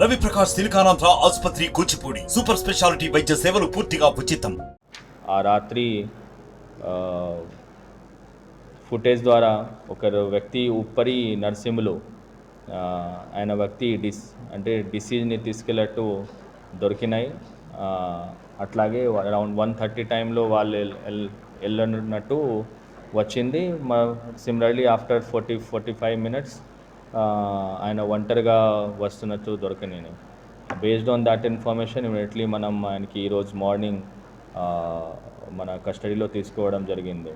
రవి ప్రకాష్ సిలికానాంధ్ర ఆసుపత్రి Kuchipudi super speciality వైద్య సేవలు పూర్తిగా ఉచితం. ఆ రాత్రి ఫుటేజ్ ద్వారా ఒకరు వ్యక్తి ఉప్పరి నరసింహులు ఆయన వ్యక్తి డిసీజ్ని తీసుకెళ్ళట్టు దొరికినాయి. అట్లాగే అరౌండ్ 1:30 టైంలో వాళ్ళు వెళ్ళినట్టు వచ్చింది. సిమిలర్లీ ఆఫ్టర్ 45 మినిట్స్ ఆయన ఒంటరిగా వస్తున్నట్టు దొరికినాయి. Based on that information immediately మనం ఆయనకి ఈరోజు మార్నింగ్ మన కస్టడీలో తీసుకోవడం జరిగింది.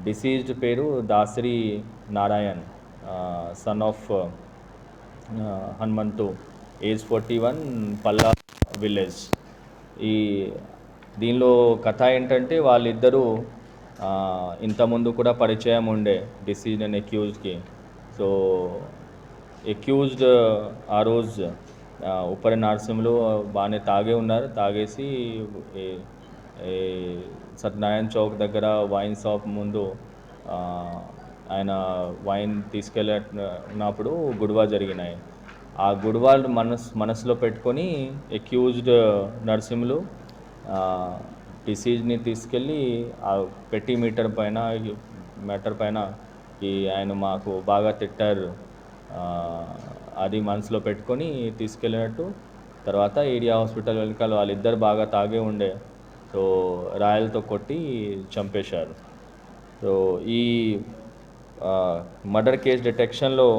డిసీజ్డ్ పేరు Dasari Narayan, son of Hanumanthu, age 41, Palla village. దీనిలో కథ ఏంటంటే వాళ్ళిద్దరూ ఇంతకుముందు కూడా పరిచయం ఉండే డిసీజ్ అండ్ అక్యూజ్డ్కి. సో అక్యూజ్డ్ ఆ రోజు ఉప్పరి నరసింహులు బాగానే తాగేసి సత్యనారాయణ చౌక్ దగ్గర వైన్ షాప్ ముందు ఆయన వైన్ తీసుకెళ్ళినప్పుడు గొడవ జరిగినాయి. ఆ గొడవలు మనసులో పెట్టుకొని అక్యూజ్డ్ నరసింహులు డిసీజ్ని తీసుకెళ్ళి ఆ పెట్టి మ్యాటర్ పైన ఆయన మాకు బాగా తిట్టారు, అది మనసులో పెట్టుకొని తీసుకెళ్ళినట్టు. తర్వాత ఏరియా హాస్పిటల్ వెనకాల వాళ్ళిద్దరు బాగా తాగే ఉండే, సో రాయలతో కొట్టి చంపేశారు. సో ఈ మర్డర్ కేస్ డిటెక్షన్లో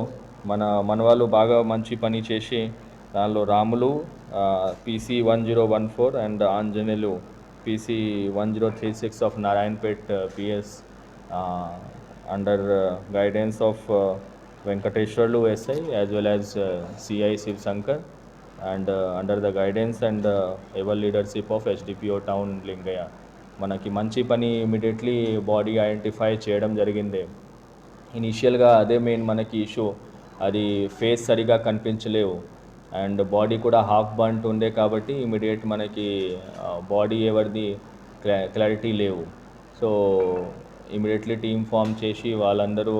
మన వాళ్ళు బాగా మంచి పని చేసి దానిలో Ramulu PC 1014 and Anjaneyulu PC 1036 of Narayanpet PS under guidance of Venkateshwarlu SI as well as CI Shiv Shankar and under the guidance and able leadership of HDPO Town Lingaya మనకి మంచి పని ఇమీడియట్లీ బాడీ ఐడెంటిఫై చేయడం జరిగింది. ఇనీషియల్గా అదే మెయిన్ మనకి issue, అది face సరిగా కనిపించలేవు అండ్ బాడీ కూడా హాఫ్ బర్న్ట్ ఉండే కాబట్టి ఇమీడియట్ మనకి బాడీ ఎవరిది క్లారిటీ లేవు. సో ఇమీడియట్లీ టీమ్ ఫామ్ చేసి వాళ్ళందరూ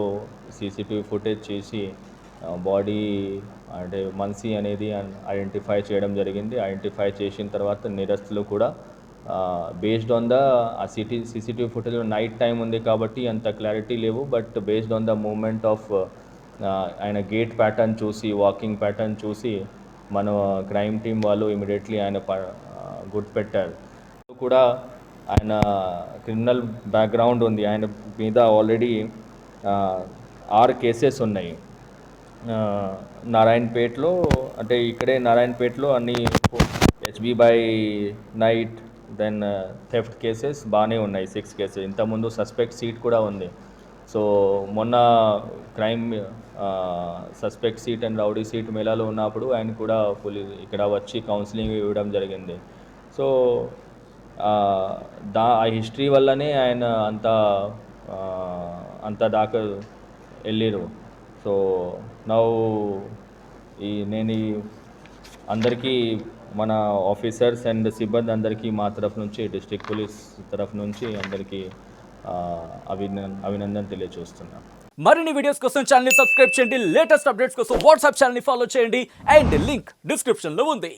CCTV ఫుటేజ్ చేసి బాడీ అంటే మన్సీ అనేది ఐడెంటిఫై చేయడం జరిగింది. ఐడెంటిఫై చేసిన తర్వాత నిరస్తులు కూడా based on the CCTV footage night time ఉంది కాబట్టి అంత క్లారిటీ లేవు, but based on the movement of ఆయన గేట్ ప్యాటర్న్ చూసి, వాకింగ్ ప్యాటర్న్ చూసి మన క్రైమ్ టీం వాళ్ళు ఇమీడియట్లీ ఆయన గుర్తుపెట్టారు. కూడా ఆయన క్రిమినల్ బ్యాక్గ్రౌండ్ ఉంది, ఆయన మీద ఆల్రెడీ 6 కేసెస్ ఉన్నాయి. నారాయణపేట్లో అంటే ఇక్కడే నారాయణపేట్లో అన్ని HB by night then theft cases బాగానే ఉన్నాయి, 6 కేసెస్. ఇంతకుముందు సస్పెక్ట్ సీట్ కూడా ఉంది. సో మొన్న crime suspect sheet and rowdy sheet మేళాలో ఉన్నప్పుడు ఆయన కూడా ఇక్కడ వచ్చి కౌన్సిలింగ్ ఇవ్వడం జరిగింది. సో ఆ హిస్టరీ వల్లనే ఆయన అంత దాకా వెళ్ళారు. సో నేను అందరికీ మన ఆఫీసర్స్ అండ్ సిబ్బంది అందరికీ మా తరఫు నుంచి, డిస్ట్రిక్ట్ పోలీస్ తరఫు నుంచి అందరికీ అభినందన తెలియజేస్తున్నాను. మరిన్ని వీడియోస్ కోసం ఛానల్ ని సబ్స్క్రైబ్ చేయండి, లేటెస్ట్ అప్డేట్స్ కోసం వాట్సాప్ ఛానల్ ని ఫాలో చేయండి అండ్ లింక్ డిస్క్రిప్షన్ లో ఉంది.